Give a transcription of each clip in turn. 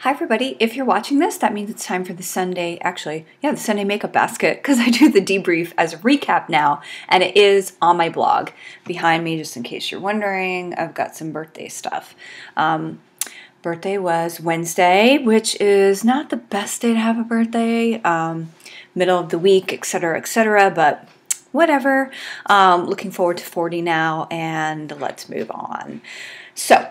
Hi everybody, if you're watching this, that means it's time for the Sunday, the Sunday makeup basket, because I do the debrief as a recap now, and it is on my blog. Behind me, just in case you're wondering, I've got some birthday stuff. Birthday was Wednesday, which is not the best day to have a birthday, middle of the week, etc., but whatever. Looking forward to 40 now, and let's move on. So,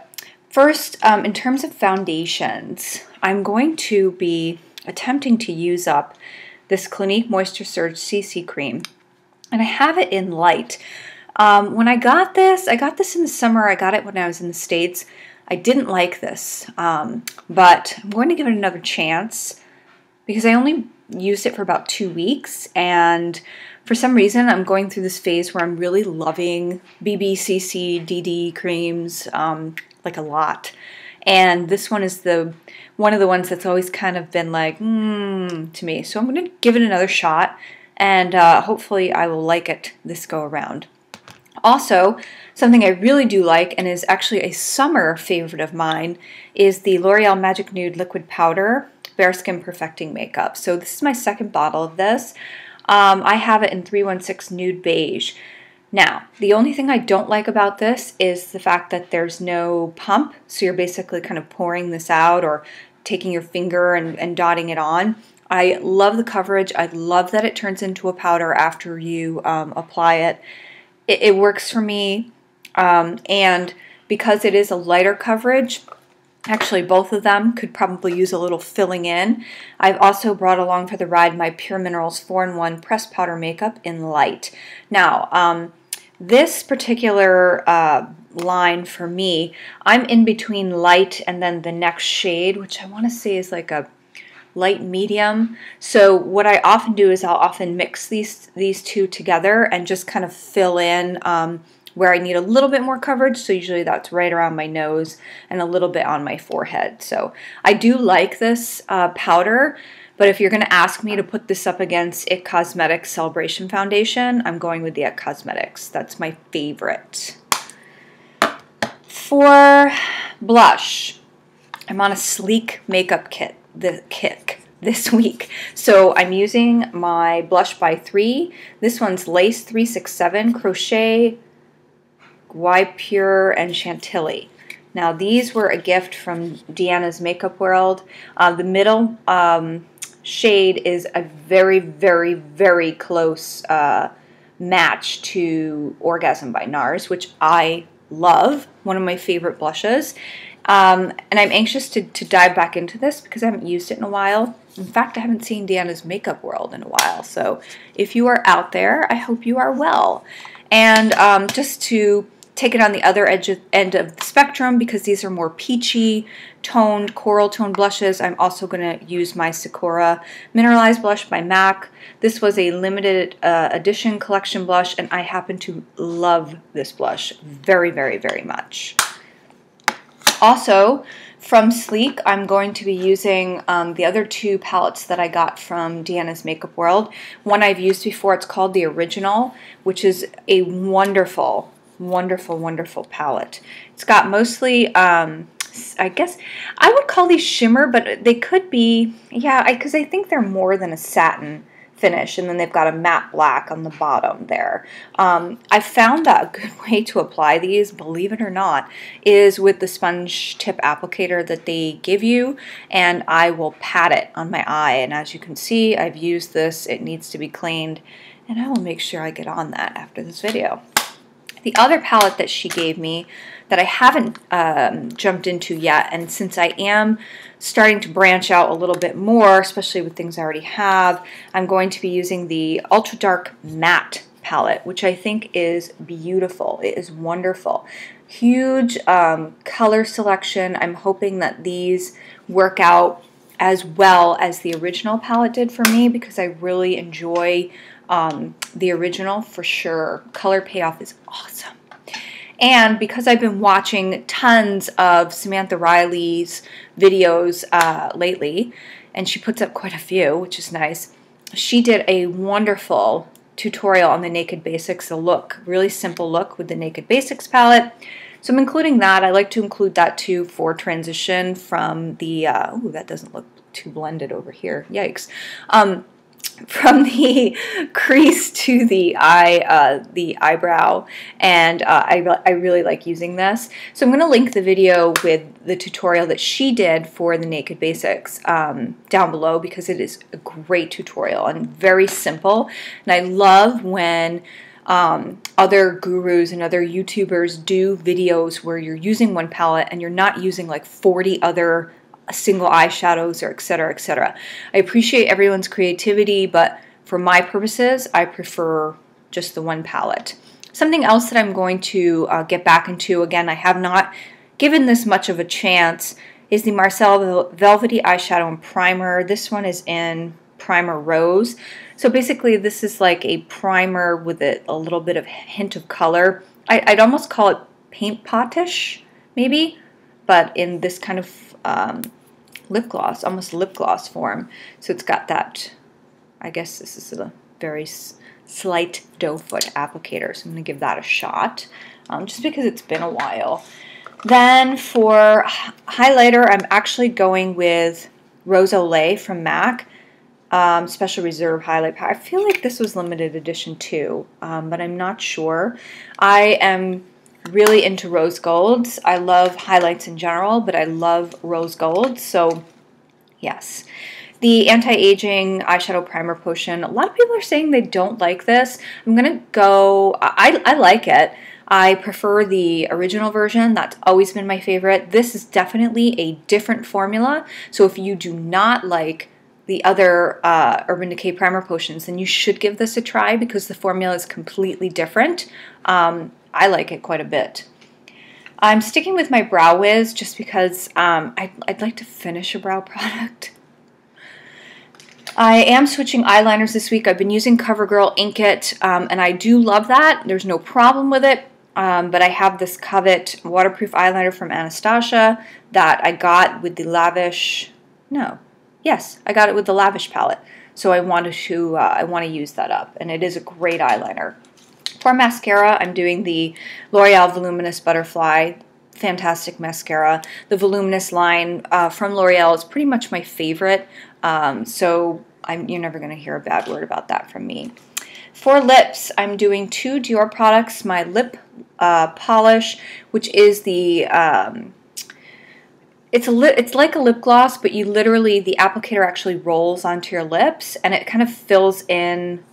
first, in terms of foundations, I'm going to be attempting to use up this Clinique Moisture Surge CC cream, and I have it in light. When I got this in the summer. I got it when I was in the States. I didn't like this, but I'm going to give it another chance because I only used it for about 2 weeks, and for some reason I'm going through this phase where I'm really loving BB, CC, DD creams, like a lot. And this one is one of the ones that's always kind of been like, to me. So I'm going to give it another shot, and hopefully I will like it this go around. Also, something I really do like, and is actually a summer favorite of mine, is the L'Oreal Magic Nude Liquid Powder Bare Skin Perfecting Makeup. So this is my second bottle of this. I have it in 316 Nude Beige. Now, the only thing I don't like about this is the fact that there's no pump, so you're basically kind of pouring this out or taking your finger and dotting it on. I love the coverage. I love that it turns into a powder after you apply it. It works for me, and because it is a lighter coverage, actually both of them could probably use a little filling in. I've also brought along for the ride my Pure Minerals 4-in-1 Pressed Powder Makeup in Light. Now, this particular line for me, I'm in between light and then the next shade, which I want to say is like a light medium. So what I often do is I'll often mix these two together and just kind of fill in where I need a little bit more coverage. So usually that's right around my nose and a little bit on my forehead. So I do like this powder. But if you're going to ask me to put this up against IT Cosmetics Celebration Foundation, I'm going with the IT Cosmetics. That's my favorite. For blush, I'm on a sleek makeup kick this week. So I'm using my Blush by 3. This one's Lace 367, Crochet, Guipure, and Chantilly. Now these were a gift from Deanna's Makeup World. The middle shade is a very, very, very close match to Orgasm by NARS, which I love, one of my favorite blushes. And I'm anxious to dive back into this because I haven't used it in a while. In fact, I haven't seen Deanna's Makeup World in a while. So if you are out there, I hope you are well. And just to take it on the other end of the spectrum, because these are more peachy toned, coral toned blushes, I'm also going to use my Sakura Mineralize blush by MAC. This was a limited edition collection blush, and I happen to love this blush very, very, very much. Also, from Sleek, I'm going to be using the other two palettes that I got from Deanna's Makeup World. One I've used before, it's called the Original, which is a wonderful, wonderful, wonderful palette. It's got mostly, I guess, I would call these shimmer, but they could be, yeah, because I think they're more than a satin finish, and then they've got a matte black on the bottom there. I found that a good way to apply these, believe it or not, is with the sponge tip applicator that they give you, and I will pat it on my eye, and as you can see, I've used this. It needs to be cleaned, and I will make sure I get on that after this video. The other palette that she gave me that I haven't jumped into yet, and since I am starting to branch out a little bit more, especially with things I already have, I'm going to be using the Ultra Dark Matte palette, which I think is beautiful. It is wonderful. Huge color selection. I'm hoping that these work out as well as the original palette did for me, because I really enjoy the original for sure. Color payoff is awesome. And because I've been watching tons of Samantha Riley's videos lately, and she puts up quite a few, which is nice, she did a wonderful tutorial on the Naked Basics, a look, really simple look with the Naked Basics palette. So I'm including that. I like to include that too for transition from the, ooh, that doesn't look too blended over here. Yikes. From the crease to the eyebrow, and I really like using this. So I'm going to link the video with the tutorial that she did for the Naked Basics down below, because it is a great tutorial and very simple. And I love when other gurus and other YouTubers do videos where you're using one palette and you're not using like 40 other single eyeshadows or etc., etc. I appreciate everyone's creativity, but for my purposes, I prefer just the one palette. Something else that I'm going to get back into, again, I have not given this much of a chance, is the Marcelle Velvety Eyeshadow and Primer. This one is in Primer Rose. So basically this is like a primer with a little bit of hint of color. I'd almost call it paint potish, maybe, but in this kind of lip gloss, almost lip gloss form. So it's got that, I guess this is a very slight doe foot applicator, so I'm going to give that a shot, just because it's been a while. Then for highlighter, I'm actually going with Rose Olay from MAC, Special Reserve Highlight Powder. I feel like this was limited edition too, but I'm not sure. I am really into rose golds. I love highlights in general, but I love rose gold. So yes, the anti-aging eyeshadow primer potion. A lot of people are saying they don't like this. I'm gonna go, I like it. I prefer the original version. That's always been my favorite. This is definitely a different formula. So if you do not like the other Urban Decay primer potions, then you should give this a try, because the formula is completely different. I like it quite a bit. I'm sticking with my Brow Wiz just because I'd like to finish a brow product. I am switching eyeliners this week. I've been using CoverGirl Ink It, and I do love that. There's no problem with it, but I have this Covet waterproof eyeliner from Anastasia that I got with the Lavish, I got it with the Lavish palette. So I want to use that up, and it is a great eyeliner. For mascara, I'm doing the L'Oreal Voluminous Butterfly. Fantastic mascara. The Voluminous line from L'Oreal is pretty much my favorite, so you're never going to hear a bad word about that from me. For lips, I'm doing two Dior products. My Lip Polish, which is the it's like a lip gloss, but you literally, the applicator actually rolls onto your lips, and it kind of fills in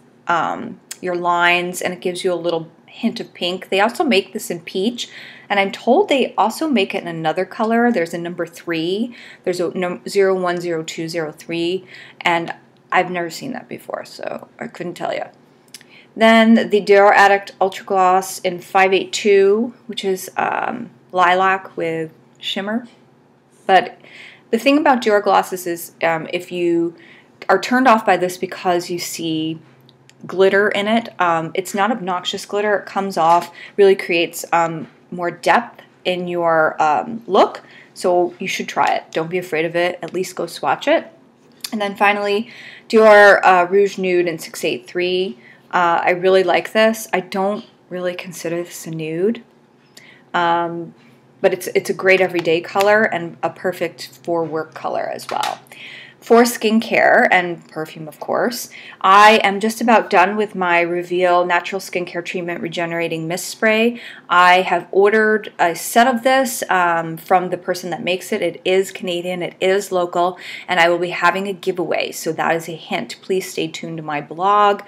your lines, and it gives you a little hint of pink. They also make this in peach, and I'm told they also make it in another color. There's a number 3. There's a 010203, and I've never seen that before, so I couldn't tell you. Then the Dior Addict Ultra Gloss in 582, which is lilac with shimmer. But the thing about Dior glosses is if you are turned off by this because you see glitter in it, it's not obnoxious glitter. It comes off, really creates more depth in your look, so you should try it. Don't be afraid of it. At least go swatch it. And then finally, Dior Rouge Nude in 683. I really like this. I don't really consider this a nude, but it's a great everyday color and a perfect for work color as well. For skincare and perfume, of course, I am just about done with my Reveal Natural Skincare Treatment Regenerating Mist Spray. I have ordered a set of this from the person that makes it. It is Canadian, it is local, and I will be having a giveaway, so that is a hint. Please stay tuned to my blog.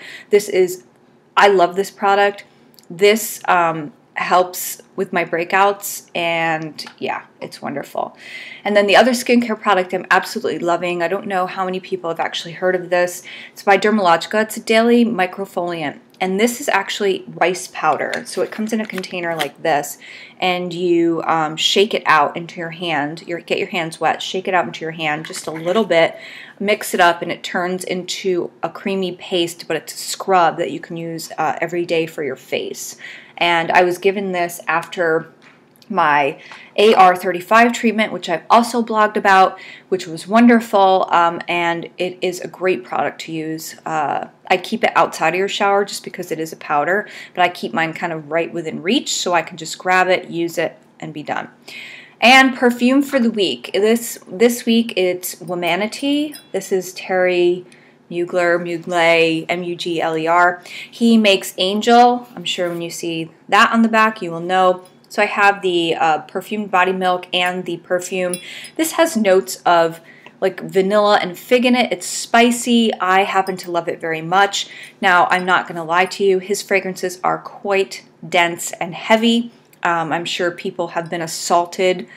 I love this product. This helps with my breakouts, and yeah, it's wonderful. And then the other skincare product I'm absolutely loving, I don't know how many people have actually heard of this. It's by Dermalogica. It's a daily microfoliant, and this is actually rice powder. So it comes in a container like this, and you shake it out into your hand. Get your hands wet, shake it out into your hand just a little bit, mix it up, and it turns into a creamy paste, but it's a scrub that you can use every day for your face. And I was given this after my AR35 treatment, which I've also blogged about, which was wonderful, and it is a great product to use. I keep it outside of your shower just because it is a powder, but I keep mine kind of right within reach, so I can just grab it, use it, and be done. And perfume for the week. This week it's Womanity. This is Thierry Mugler, M-U-G-L-E-R. He makes Angel. I'm sure when you see that on the back, you will know. So I have the perfumed body milk and the perfume. This has notes of like vanilla and fig in it. It's spicy. I happen to love it very much. Now, I'm not going to lie to you. His fragrances are quite dense and heavy. I'm sure people have been assaulted,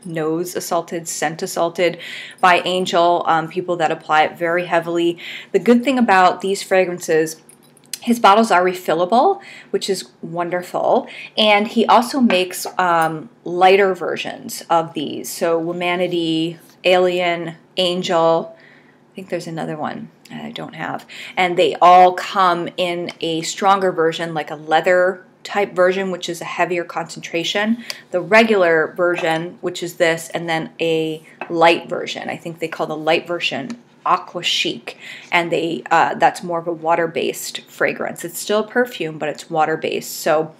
nose assaulted, scent assaulted by Angel, people that apply it very heavily. The good thing about these fragrances, his bottles are refillable, which is wonderful. And he also makes lighter versions of these. So Womanity, Alien, Angel, I think there's another one I don't have. And they all come in a stronger version, like a leather type version, which is a heavier concentration, the regular version, which is this, and then a light version. I think they call the light version Aqua Chic, and they that's more of a water-based fragrance. It's still a perfume, but it's water-based. So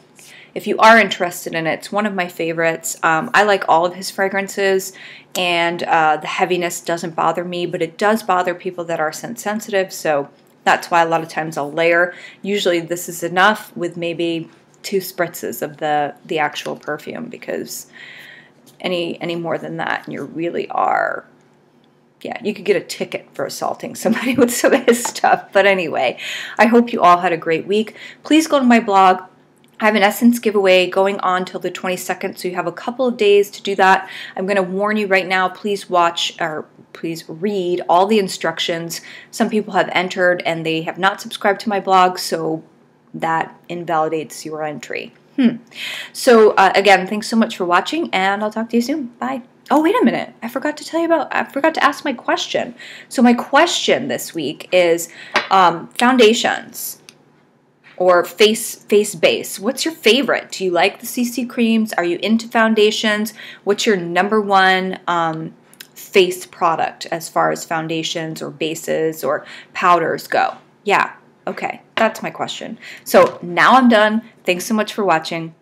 if you are interested in it, it's one of my favorites. I like all of his fragrances, and the heaviness doesn't bother me, but it does bother people that are scent sensitive, so that's why a lot of times I'll layer. Usually this is enough with maybe 2 spritzes of the actual perfume, because any more than that and you really are, yeah, you could get a ticket for assaulting somebody with some of his stuff. But anyway, I hope you all had a great week. Please go to my blog. I have an essence giveaway going on till the 22nd, so you have a couple of days to do that. I'm going to warn you right now, please watch, or please read all the instructions. Some people have entered and they have not subscribed to my blog, so that invalidates your entry. So again, thanks so much for watching, and I'll talk to you soon. Bye. Oh, wait a minute. I forgot to ask my question. So my question this week is foundations or face base. What's your favorite? Do you like the CC creams? Are you into foundations? What's your #1 face product as far as foundations or bases or powders go? Yeah. Okay, that's my question. So now I'm done. Thanks so much for watching.